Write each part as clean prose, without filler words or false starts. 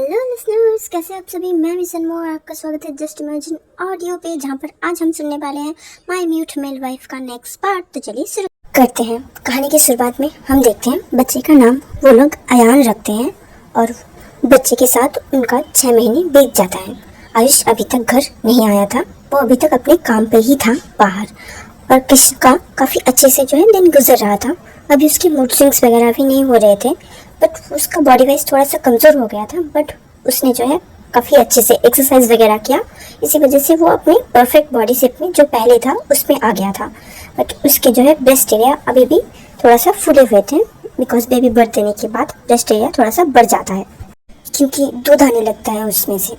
Hello listeners, कैसे आप सभी। मैं मिशन और आपका स्वागत है जस्ट इमेजिन ऑडियो पे, जहाँ पर आज हम सुनने वाले हैं माय म्यूट मेल वाइफ का नेक्स्ट पार्ट। तो चलिए शुरू करते हैं। कहानी की शुरुआत में हम देखते हैं बच्चे का नाम वो लोग अयान रखते हैं और बच्चे के साथ उनका 6 महीने बीत जाता है। आयुष अभी तक घर नहीं आया था, वो अभी तक अपने काम पे ही था बाहर, और कृष्ण का काफ़ी अच्छे से जो है दिन गुजर रहा था। अभी उसके मूड स्विंग्स वगैरह भी नहीं हो रहे थे, बट उसका बॉडी वाइज थोड़ा सा कमज़ोर हो गया था, बट उसने जो है काफ़ी अच्छे से एक्सरसाइज वगैरह किया। इसी वजह से वो अपने परफेक्ट बॉडी शेप में जो पहले था उसमें आ गया था। बट उसके जो है ब्रेस्ट एरिया अभी भी थोड़ा सा फूले हुए थे, बिकॉज बेबी बर्थ देने के बाद ब्रेस्ट एरिया थोड़ा सा बढ़ जाता है क्योंकि दूध आने लगता है उसमें से।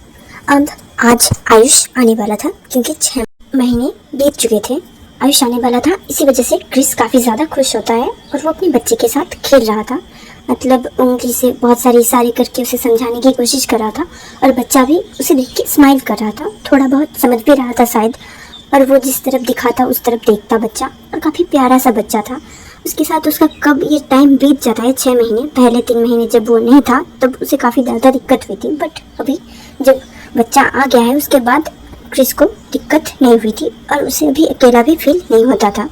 अब आज आयुष आने वाला था क्योंकि 6 महीने बीत चुके थे। आयुष आने वाला था, इसी वजह से क्रिस काफ़ी ज़्यादा खुश होता है और वो अपने बच्चे के साथ खेल रहा था। मतलब उंगली से बहुत सारी इशारे करके उसे समझाने की कोशिश कर रहा था और बच्चा भी उसे देख के स्माइल कर रहा था, थोड़ा बहुत समझ भी रहा था शायद। और वो जिस तरफ दिखाता उस तरफ देखता बच्चा, और काफ़ी प्यारा सा बच्चा था। उसके साथ उसका कब ये टाइम बीत जाता है 6 महीने। पहले 3 महीने जब वो नहीं था तब उसे काफ़ी ज़्यादा दिक्कत हुई थी, बट अभी जब बच्चा आ गया है उसके बाद क्रिस को दिक्कत नहीं हुई थी और उसे अभी अकेला भी फील नहीं होता था।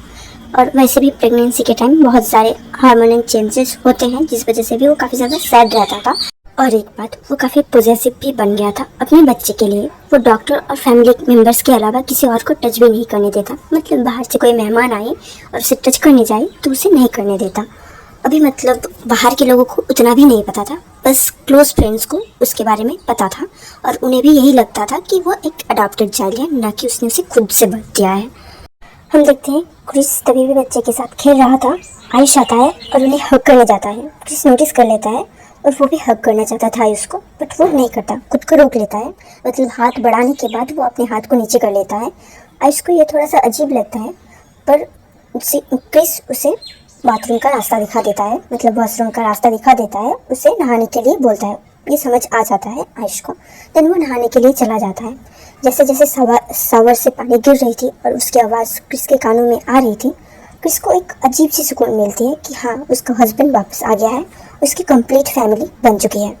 और वैसे भी प्रेगनेंसी के टाइम बहुत सारे हार्मोनल चेंजेस होते हैं, जिस वजह से भी वो काफ़ी ज़्यादा सैड रहता था। और एक बात, वो काफ़ी पॉजेसिव भी बन गया था अपने बच्चे के लिए। वो डॉक्टर और फैमिली मेम्बर्स के अलावा किसी और को टच भी नहीं करने देता। मतलब बाहर से कोई मेहमान आए और उसे टच करने जाए तो उसे नहीं करने देता। अभी मतलब बाहर के लोगों को उतना भी नहीं पता था, बस क्लोज फ्रेंड्स को उसके बारे में पता था और उन्हें भी यही लगता था कि वो एक अडॉप्टेड चाइल्ड है, ना कि उसने उसे खुद से बर्थ दिया है। हम देखते हैं क्रिस तभी भी बच्चे के साथ खेल रहा था। आयुष आता है और उन्हें हग करने जाता है। क्रिस नोटिस कर लेता है और वो भी हग करना चाहता था आयुष को, बट वो नहीं करता, खुद को रोक लेता है। मतलब हाथ बढ़ाने के बाद वो अपने हाथ को नीचे कर लेता है। आयुष को ये थोड़ा सा अजीब लगता है, पर क्रिस उसे बाथरूम का रास्ता दिखा देता है, मतलब वॉशरूम का रास्ता दिखा देता है, उसे नहाने के लिए बोलता है। ये समझ आ जाता है आयुष को। देन वो नहाने के लिए चला जाता है। जैसे जैसे शावर से पानी गिर रही थी और उसकी आवाज़ क्रिस के कानों में आ रही थी, क्रिस को एक अजीब सी सुकून मिलती है कि हाँ, उसका हस्बैंड वापस आ गया है, उसकी कंप्लीट फैमिली बन चुकी है।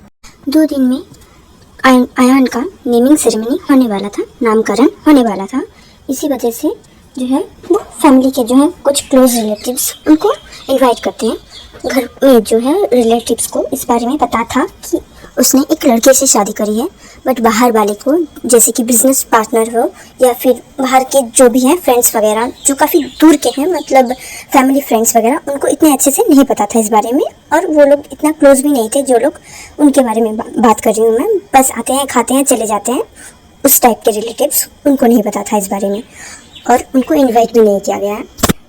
2 दिन में अयान का नेमिंग सेरेमनी होने वाला था, नामकरण होने वाला था। इसी वजह से जो है वो फैमिली के जो है कुछ क्लोज रिलेटिव्स उनको इनवाइट करते हैं। घर में जो है रिलेटिव्स को इस बारे में पता था कि उसने एक लड़के से शादी करी है, बट बाहर वाले को, जैसे कि बिजनेस पार्टनर हो या फिर बाहर के जो भी हैं फ्रेंड्स वगैरह जो काफ़ी दूर के हैं, मतलब फैमिली फ्रेंड्स वगैरह, उनको इतने अच्छे से नहीं पता था इस बारे में। और वो लोग इतना क्लोज भी नहीं थे जो लोग उनके बारे में बात कर रही हूँ मैं। बस आते हैं, खाते हैं, चले जाते हैं, उस टाइप के रिलेटिव्स, उनको नहीं पता था इस बारे में और उनको इन्वाइट भी नहीं किया गया है।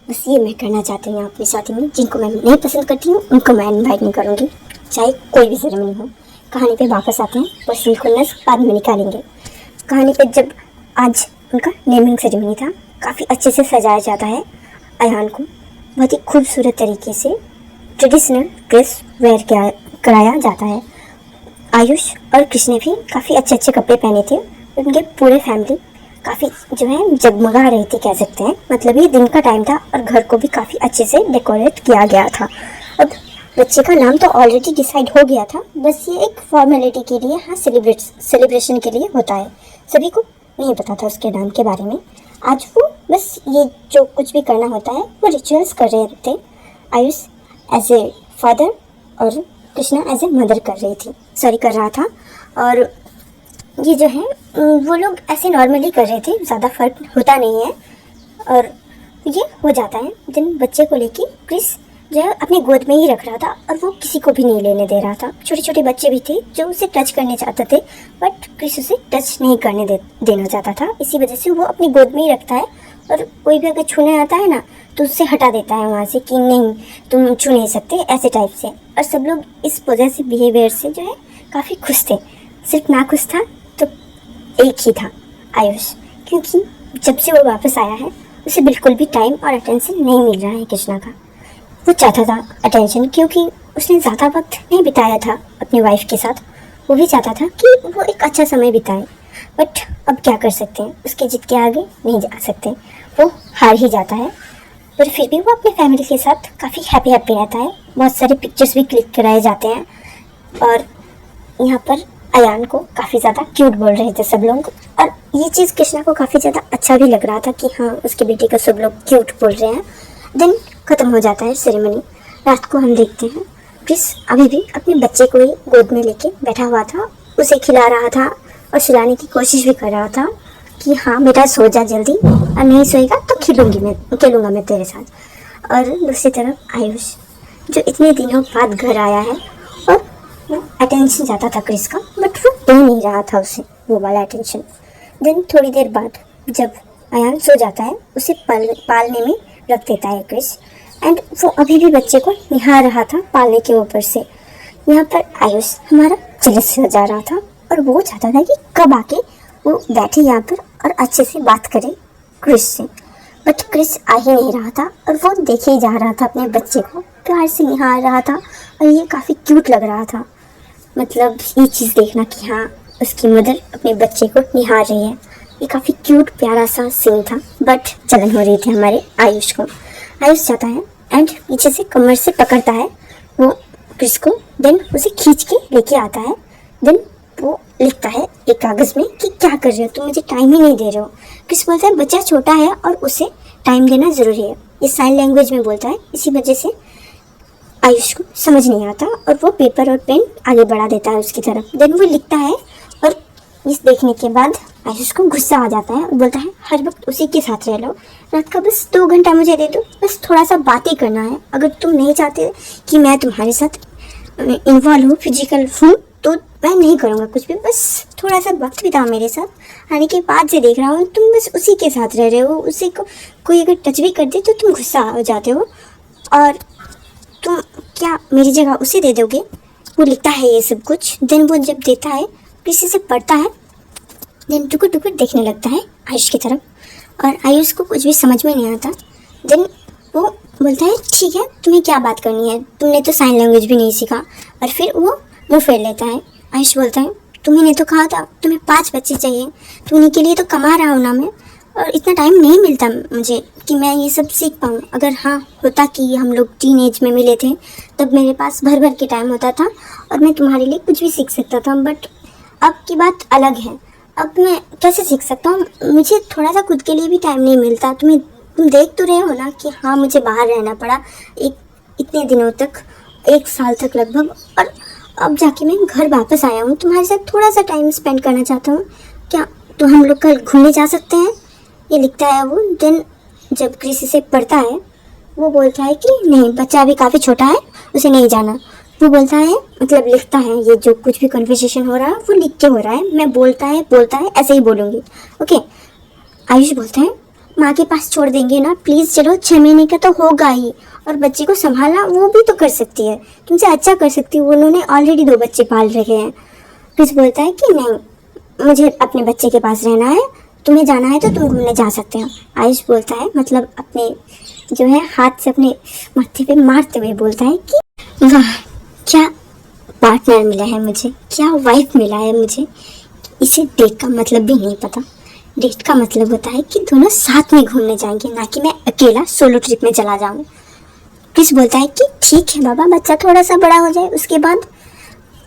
बस ये मैं करना चाहती हूँ अपनी शादी में। जिनको मैं नहीं पसंद करती हूँ उनको मैं इन्वाइट नहीं करूँगी, चाहे कोई भी सेरेमनी हो। कहानी पे वापस आते हैं, पर्सनल खुन्नस बाद में निकालेंगे। कहानी पे जब आज उनका नेमिंग सेरेमनी था, काफ़ी अच्छे से सजाया जाता है अयान को, बहुत ही खूबसूरत तरीके से ट्रेडिशनल ड्रेस वेयर कराया जाता है। आयुष और कृष्ण भी काफ़ी अच्छे अच्छे कपड़े पहने थे। उनके पूरे फैमिली काफ़ी जो है जगमगा रही थी, कह सकते हैं। मतलब ये दिन का टाइम था और घर को भी काफ़ी अच्छे से डेकोरेट किया गया था। अब बच्चे का नाम तो ऑलरेडी डिसाइड हो गया था, बस ये एक फॉर्मेलिटी के लिए, हाँ, सेलिब्रेशन के लिए होता है। सभी को नहीं पता था उसके नाम के बारे में। आज वो बस ये जो कुछ भी करना होता है वो रिचुअल्स कर रहे थे। आयुष एज ए फादर और कृष्णा एज ए मदर कर रहा था। और ये जो है वो लोग ऐसे नॉर्मली कर रहे थे, ज़्यादा फर्क होता नहीं है और ये हो जाता है। जिन बच्चे को लेके क्रिस जो है अपनी गोद में ही रख रहा था और वो किसी को भी नहीं लेने दे रहा था। छोटे छोटे बच्चे भी थे जो उसे टच करने चाहते थे, बट क्रिस उसे टच नहीं करने देना चाहता था। इसी वजह से वो अपनी गोद में ही रखता है और कोई भी अगर छूने आता है ना तो उससे हटा देता है वहाँ से कि नहीं, तुम छू नहीं सकते, ऐसे टाइप से। और सब लोग इस पॉजिटिव बिहेवियर से जो है काफ़ी खुश थे। सिर्फ ना खुश था तो एक ही था, आयुष, क्योंकि जब से वो वापस आया है उसे बिल्कुल भी टाइम और अटेंशन नहीं मिल रहा है कृष्णा का। वो चाहता था अटेंशन, क्योंकि उसने ज़्यादा वक्त नहीं बिताया था अपनी वाइफ के साथ। वो भी चाहता था कि वो एक अच्छा समय बिताए, बट अब क्या कर सकते हैं, उसके जिद के आगे नहीं जा सकते, वो हार ही जाता है। पर फिर भी वो अपने फैमिली के साथ काफ़ी हैप्पी रहता है। बहुत सारे पिक्चर्स भी क्लिक कराए जाते हैं और यहाँ पर अयान को काफ़ी ज़्यादा क्यूट बोल रहे थे सब लोग, और ये चीज़ कृष्णा को काफ़ी ज़्यादा अच्छा भी लग रहा था कि हाँ उसके बेटे को सब लोग क्यूट बोल रहे हैं। दिन ख़त्म हो जाता है सेरेमनी। रात को हम देखते हैं क्रिस अभी भी अपने बच्चे को ही गोद में लेके बैठा हुआ था, उसे खिला रहा था और सुलाने की कोशिश भी कर रहा था कि हाँ बेटा सो जा जल्दी, और नहीं सोएगा तो खेलूंगा मैं तेरे साथ। और दूसरी तरफ आयुष जो इतने दिनों बाद घर आया है और वो अटेंशन चाहता था क्रिस का, बट वो दे नहीं रहा था उसे वो वाला अटेंशन। देन थोड़ी देर बाद जब अयान सो जाता है उसे पालने में रख देता है क्रिस, एंड वो अभी भी बच्चे को निहार रहा था पालने के ऊपर से। यहाँ पर आयुष हमारा जेलस हो जा रहा था और वो चाहता था कि कब आके वो बैठे यहाँ पर और अच्छे से बात करे क्रिस से, बट क्रिस आ ही नहीं रहा था और वो देखे ही जा रहा था अपने बच्चे को, प्यार से निहार रहा था और ये काफ़ी क्यूट लग रहा था। मतलब ये चीज़ देखना कि हाँ उसकी मदर अपने बच्चे को निहार रही है, ये काफ़ी क्यूट प्यारा सा सीन था। बट जलन हो रही थी हमारे आयुष को। आयुष जाता है एंड पीछे से कमर से पकड़ता है वो क्रिस को, देन उसे खींच के लेके आता है। देन वो लिखता है एक कागज़ में कि क्या कर रहे हो तुम, मुझे टाइम ही नहीं दे रहे हो। क्रिस बोलता है बच्चा छोटा है और उसे टाइम देना ज़रूरी है, ये साइन लैंग्वेज में बोलता है, इसी वजह से आयुष को समझ नहीं आता और वो पेपर और पेन आगे बढ़ा देता है उसकी तरफ। देन वो लिखता है और इस देखने के बाद आयुष को गुस्सा आ जाता है और बोलता है हर वक्त उसी के साथ रह लो, रात का बस 2 घंटा मुझे दे दो, बस थोड़ा सा बातें करना है। अगर तुम नहीं चाहते कि मैं तुम्हारे साथ इन्वॉल्व हूँ फिजिकल हूँ तो मैं नहीं करूँगा कुछ भी, बस थोड़ा सा वक्त बिताओ मेरे साथ। आने के बाद से देख रहा हूँ तुम बस उसी के साथ रह रहे हो, उसी को कोई अगर टच भी कर दे तो तुम गुस्सा हो जाते हो, और तुम क्या मेरी जगह उसे दे दोगे। वो लिखता है ये सब कुछ। देन वो जब देता है किसी से पढ़ता है, देन टुकुर टुकुर देखने लगता है आयुष की तरफ और आयुष को कुछ भी समझ में नहीं आता। देन वो बोलता है ठीक है तुम्हें क्या बात करनी है, तुमने तो साइन लैंग्वेज भी नहीं सीखा, और फिर वो मुँह फेर लेता है। आयुष बोलता है तुम्हें ने तो कहा था तुम्हें 5 बच्चे चाहिए, तो उन्हीं के लिए तो कमा रहा हूँ ना मैं, और इतना टाइम नहीं मिलता मुझे कि मैं ये सब सीख पाऊँ। अगर हाँ होता कि हम लोग टीन एज में मिले थे तब मेरे पास भर भर के टाइम होता था और मैं तुम्हारे लिए कुछ भी सीख सकता था, बट अब की बात अलग है, अब मैं कैसे सीख सकता हूँ, मुझे थोड़ा सा खुद के लिए भी टाइम नहीं मिलता। तुम देख तो रहे हो ना कि हाँ मुझे बाहर रहना पड़ा इतने दिनों तक, 1 साल तक लगभग, और अब जाके मैं घर वापस आया हूँ, तुम्हारे साथ थोड़ा सा टाइम स्पेंड करना चाहता हूँ, क्या तो हम लोग कल घूमने जा सकते हैं। ये लिखता है वो। देन जब किसी से पढ़ता है वो बोलता है कि नहीं बच्चा अभी काफ़ी छोटा है, उसे नहीं जाना। वो बोलता है मतलब लिखता है ये जो कुछ भी कन्वर्सेशन हो रहा है वो लिख के हो रहा है, मैं बोलता है ऐसे ही बोलूँगी। ओके। आयुष बोलता है माँ के पास छोड़ देंगे ना प्लीज़, चलो 6 महीने का तो होगा ही, और बच्चे को संभालना वो भी तो कर सकती है, तुमसे अच्छा कर सकती है, उन्होंने ऑलरेडी 2 बच्चे पाल रखे हैं। क्रिस बोलता है कि नहीं मुझे अपने बच्चे के पास रहना है, तुम्हें जाना है तो तुम घूमने जा सकते हो। आयुष बोलता है मतलब अपने जो है हाथ से अपने माथे पे मारते हुए बोलता है कि वाह क्या पार्टनर मिला है मुझे, क्या वाइफ मिला है मुझे। इसे डेट का मतलब भी नहीं पता। डेट का मतलब होता है कि दोनों साथ में घूमने जाएंगे, ना कि मैं अकेला सोलो ट्रिप में चला जाऊँ। क्रिस बोलता है कि ठीक है बाबा बच्चा थोड़ा सा बड़ा हो जाए उसके बाद।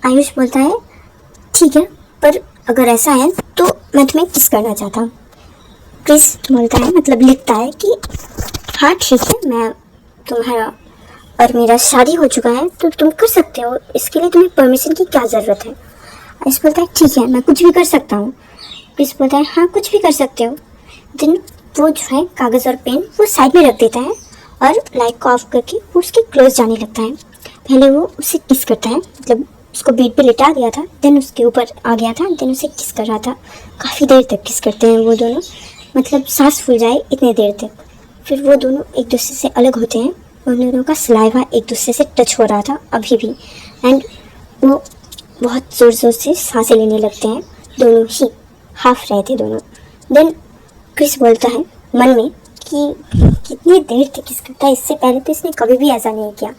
आयुष बोलता है ठीक है पर अगर ऐसा है तो मैं तुम्हें किस करना चाहता हूँ। क्रिस बोलता है मतलब लिखता है कि हाँ ठीक है मैं तुम्हारा और मेरा शादी हो चुका है तो तुम कर सकते हो, इसके लिए तुम्हें परमिशन की क्या ज़रूरत है। आयुष बोलता है ठीक है मैं कुछ भी कर सकता हूँ। क्रिस बोलता है हाँ कुछ भी कर सकते हो। देन वो जो है कागज़ और पेन वो साइड में रख देता है और लाइट को ऑफ करके वो उसके क्लोज जाने लगता है। पहले वो उसे किस करता है, मतलब उसको बेड पे लिटा दिया था, देन उसके ऊपर आ गया था, देन उसे किस कर रहा था। काफ़ी देर तक किस करते हैं वो दोनों, मतलब सांस फूल जाए इतने देर तक। फिर वो दोनों एक दूसरे से अलग होते हैं, उन दोनों का सलाइवा एक दूसरे से टच हो रहा था अभी भी, एंड वो बहुत ज़ोर ज़ोर से सांसें लेने लगते हैं, दोनों ही हाफ रहे थे दोनों। देन क्रिस बोलता है मन में कि कितनी देर तक किस करता है, इससे पहले तो इसने कभी भी ऐसा नहीं किया,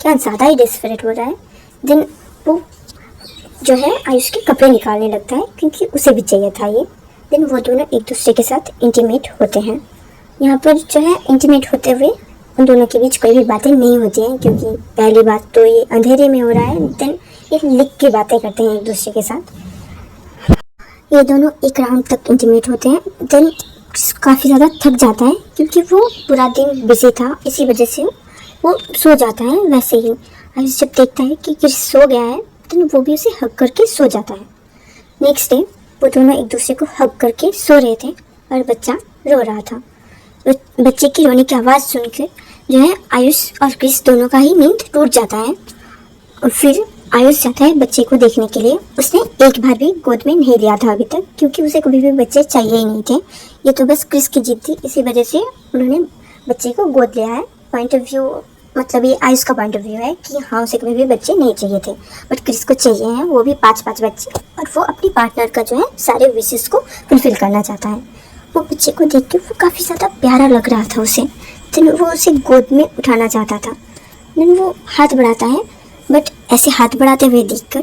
क्या ज़्यादा ही डेस्परेट हो रहा है। देन वो जो है आयुष के कपड़े निकालने लगता है क्योंकि उसे भी चाहिए था ये। देन वो दोनों एक दूसरे के साथ इंटीमेट होते हैं। यहाँ पर जो है इंटीमेट होते हुए उन दोनों के बीच कोई भी बातें नहीं होती हैं क्योंकि पहली बात तो ये अंधेरे में हो रहा है। देन ये लिख के बातें करते हैं एक दूसरे के साथ। ये दोनों एक राउंड तक इंटीमेट होते हैं। देन काफ़ी ज़्यादा थक जाता है क्योंकि वो पूरा दिन बिजी था, इसी वजह से वो सो जाता है। वैसे ही आयुष जब देखता है कि क्रिस सो गया है तो वो भी उसे हग करके सो जाता है। नेक्स्ट डे वो दोनों एक दूसरे को हग करके सो रहे थे और बच्चा रो रहा था। बच्चे की रोने की आवाज़ सुनकर जो है आयुष और क्रिस दोनों का ही नींद टूट जाता है और फिर आयुष जाता है बच्चे को देखने के लिए। उसने एक बार भी गोद में नहीं लिया था अभी तक, क्योंकि उसे कभी भी बच्चे चाहिए ही नहीं थे। ये तो बस क्रिस की जिद थी, इसी वजह से उन्होंने बच्चे को गोद लिया है। पॉइंट ऑफ व्यू मतलब ये आयुष का पॉइंट ऑफ व्यू है कि हाँ उसे कभी भी बच्चे नहीं चाहिए थे, बट क्रिस को चाहिए हैं, वो भी 5-5 बच्चे, और वो अपनी पार्टनर का जो है सारे विशेस को फुलफिल करना चाहता है। वो बच्चे को देख के वो काफ़ी ज़्यादा प्यारा लग रहा था उसे, तो वो उसे गोद में उठाना चाहता था। देन वो हाथ बढ़ाता है, बट ऐसे हाथ बढ़ाते हुए देखकर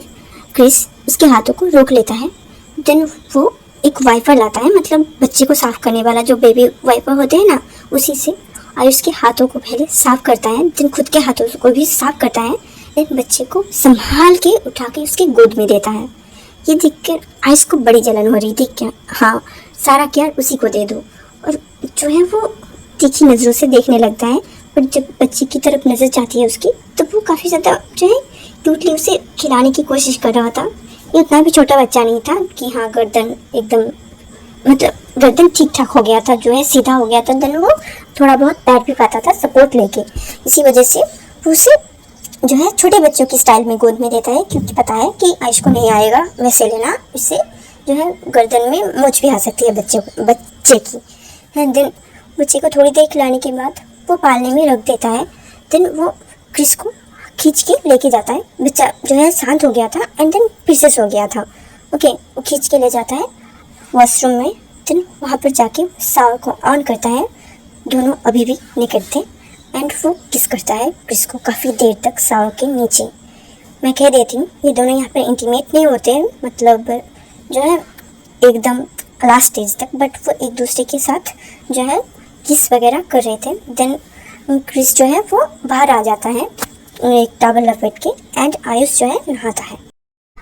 क्रिस उसके हाथों को रोक लेता है। देन वो एक वाइपर लाता है, मतलब बच्चे को साफ़ करने वाला जो बेबी वाइपर होते हैं ना, उसी से आयुष के हाथों को पहले साफ़ करता है, देन खुद के हाथों को भी साफ़ करता है। देन बच्चे को संभाल के उठा के उसके गोद में देता है। ये देखकर आयुष को बड़ी जलन हो रही थी, क्या हाँ सारा केयर उसी को दे दो, और जो है वो तीखी नज़रों से देखने लगता है। पर जब बच्चे की तरफ नज़र जाती है उसकी, तो वो काफ़ी ज़्यादा जो है क्यूटली उसे खिलाने की कोशिश कर रहा था। ये उतना भी छोटा बच्चा नहीं था कि हाँ गर्दन एकदम मतलब गर्दन ठीक ठाक हो गया था, जो है सीधा हो गया था। देन वो थोड़ा बहुत बैठ भी पाता था सपोर्ट लेके, इसी वजह से वो उसे जो है छोटे बच्चों की स्टाइल में गोद में देता है, क्योंकि पता है कि आयुष को नहीं आएगा वैसे लेना, इससे जो है गर्दन में मोच भी आ सकती है बच्चे की। देन बच्चे को थोड़ी देर खिलाने के बाद वो पालने में रख देता है। देन वो क्रिस को खींच के लेके जाता है। बच्चा जो है शांत हो गया था एंड देन फिर से सो गया था। ओके, वो खींच के ले जाता है वॉशरूम में। देन वहाँ पर जाके शावर को ऑन करता है। दोनों अभी भी नेकेड थे एंड वो किस करता है क्रिस को काफ़ी देर तक शावर के नीचे। मैं कह देती हूँ ये दोनों यहाँ पर इंटीमेट नहीं होते, मतलब जो है एकदम लास्ट स्टेज तक, बट वो एक दूसरे के साथ जो है किस वगैरह कर रहे थे। देन क्रिस जो है वो बाहर आ जाता है एक टॉवल लपेट के एंड आयुष जो है नहाता है।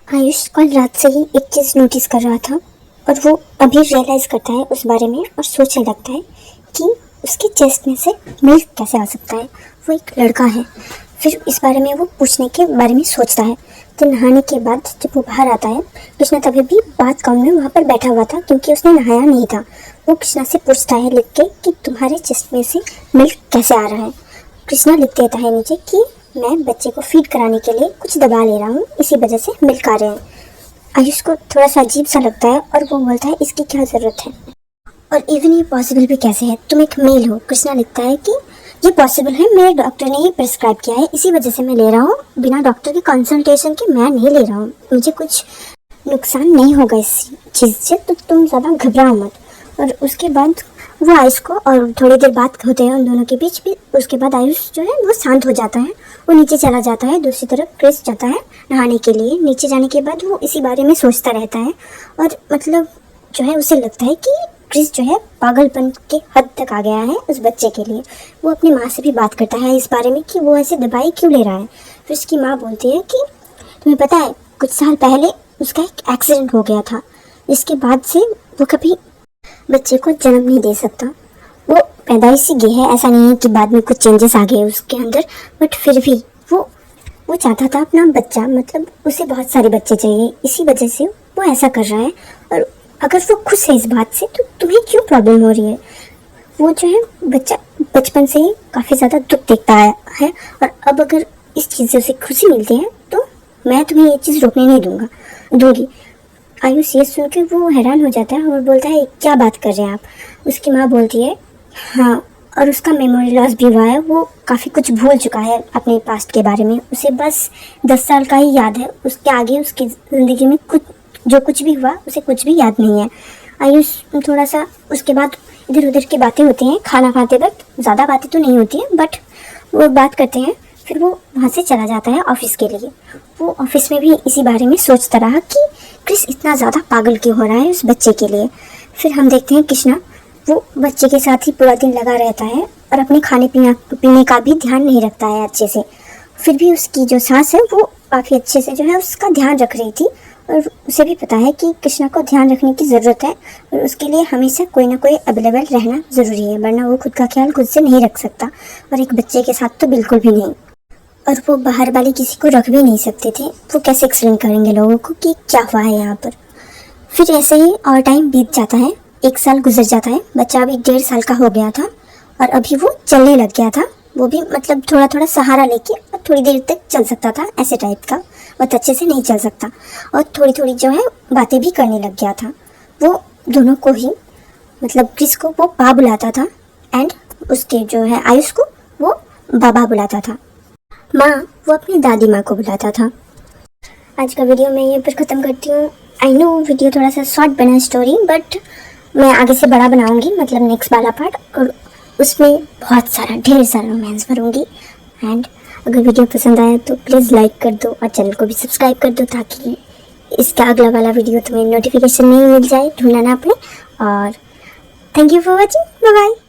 आयुष कल रात से ही एक चीज़ नोटिस कर रहा था और वो अभी रियलाइज़ करता है उस बारे में और सोचने लगता है कि उसके चेस्ट में से मिल्क कैसे आ सकता है। वो एक लड़का है। फिर इस बारे में वो पूछने के बारे में सोचता है। तो नहाने के बाद जब वो बाहर आता है, कृष्णा तभी भी बाथ गाउन में वहाँ पर बैठा हुआ था क्योंकि उसने नहाया नहीं था। वो कृष्णा से पूछता है लिख के कि तुम्हारे चेस्ट में से मिल्क कैसे आ रहा है। कृष्णा लिख देता है नीचे कि मैं बच्चे को फीड कराने के लिए कुछ दबा ले रहा हूँ, इसी वजह से मिल्क आ रहे हैं। आयुष को थोड़ा सा अजीब सा लगता है और वो बोलता है इसकी क्या ज़रूरत है, और इवन ये पॉसिबल भी कैसे है, तुम एक मेल हो। कृष्णा लिखता है कि ये पॉसिबल है, मेरे डॉक्टर ने ही प्रिस्क्राइब किया है, इसी वजह से मैं ले रहा हूँ, बिना डॉक्टर के कंसल्टेशन के मैं नहीं ले रहा हूँ, मुझे कुछ नुकसान नहीं होगा इस चीज़ से, तो तुम ज़्यादा घबराओ मत। और उसके बाद वो आयुष को, और थोड़ी देर बात होते हैं उन दोनों के बीच भी, उसके बाद आयुष जो है वो शांत हो जाता है, वो नीचे चला जाता है। दूसरी तरफ क्रिस जाता है नहाने के लिए। नीचे जाने के बाद वो इसी बारे में सोचता रहता है और मतलब जो है उसे लगता है कि क्रिस जो है पागलपन के हद तक आ गया है उस बच्चे के लिए। वो अपनी माँ से भी बात करता है इस बारे में कि वो ऐसे दवाई क्यों ले रहा है। फिर उसकी माँ बोलती है कि तुम्हें पता है कुछ साल पहले उसका एक एक्सीडेंट हो गया था, जिसके बाद से वो कभी बच्चे को जन्म नहीं दे सकता। वो पैदाइश से गे है, ऐसा नहीं है कि बाद में कुछ चेंजेस आ गए उसके अंदर, बट फिर भी वो चाहता था अपना बच्चा, मतलब उसे बहुत सारे बच्चे चाहिए, इसी वजह से वो ऐसा कर रहा है। और अगर वो खुश है इस बात से तो तुम्हें क्यों प्रॉब्लम हो रही है। वो जो है बच्चा बचपन से ही काफ़ी ज़्यादा दुख देखता आया है, और अब अगर इस चीज़ से उसे खुशी मिलती है तो मैं तुम्हें ये चीज़ रोकने नहीं दूंगी। आयुष ये सुन के वो हैरान हो जाता है और बोलता है क्या बात कर रहे हैं आप। उसकी माँ बोलती है हाँ, और उसका मेमोरी लॉस भी हुआ है, वो काफ़ी कुछ भूल चुका है अपने पास्ट के बारे में, उसे बस 10 साल का ही याद है, उसके आगे उसकी ज़िंदगी में कुछ भी हुआ उसे कुछ भी याद नहीं है। आयुष थोड़ा सा उसके बाद इधर उधर की बातें होती हैं खाना खाते वक्त, ज़्यादा बातें तो नहीं होती हैं बट वो बात करते हैं। फिर वो वहाँ से चला जाता है ऑफिस के लिए। वो ऑफिस में भी इसी बारे में सोचता रहा कि क्रिस इतना ज़्यादा पागल क्यों हो रहा है उस बच्चे के लिए। फिर हम देखते हैं कृष्णा वो बच्चे के साथ ही पूरा दिन लगा रहता है और अपने खाने पीने का भी ध्यान नहीं रखता है अच्छे से। फिर भी उसकी जो सास है वो काफ़ी अच्छे से जो है उसका ध्यान रख रही थी और उसे भी पता है कि कृष्णा को ध्यान रखने की ज़रूरत है और उसके लिए हमेशा कोई ना कोई अवेलेबल रहना ज़रूरी है, वरना वो खुद का ख्याल खुद से नहीं रख सकता और एक बच्चे के साथ तो बिल्कुल भी नहीं। और वो बाहर वाले किसी को रख भी नहीं सकते थे, वो कैसे एक्सप्लेन करेंगे लोगों को कि क्या हुआ है यहाँ पर। फिर ऐसे ही और टाइम बीत जाता है, 1 साल गुजर जाता है, बच्चा अभी 1.5 साल का हो गया था और अभी वो चलने लग गया था। वो भी मतलब थोड़ा थोड़ा सहारा लेके और थोड़ी देर तक चल सकता था, ऐसे टाइप का, बहुत अच्छे से नहीं चल सकता और थोड़ी थोड़ी जो है बातें भी करने लग गया था। वो दोनों को ही मतलब क्रिस को वो पा बुलाता था एंड उसके जो है आयुष को वो बाबा बुलाता था। माँ वो अपनी दादी माँ को बुलाता था। आज का वीडियो मैं यहीं पर ख़त्म करती हूँ। आई नो वीडियो थोड़ा सा शॉर्ट बना स्टोरी, बट मैं आगे से बड़ा बनाऊँगी, मतलब नेक्स्ट वाला पार्ट, और उसमें बहुत सारा ढेर सारा रोमांस भरूँगी। एंड अगर वीडियो पसंद आया तो प्लीज़ लाइक कर दो और चैनल को भी सब्सक्राइब कर दो ताकि इसका अगला वाला वीडियो तुम्हें नोटिफिकेशन नहीं मिल जाए, ढूंढना ना अपने। और thank you for watching, bye bye.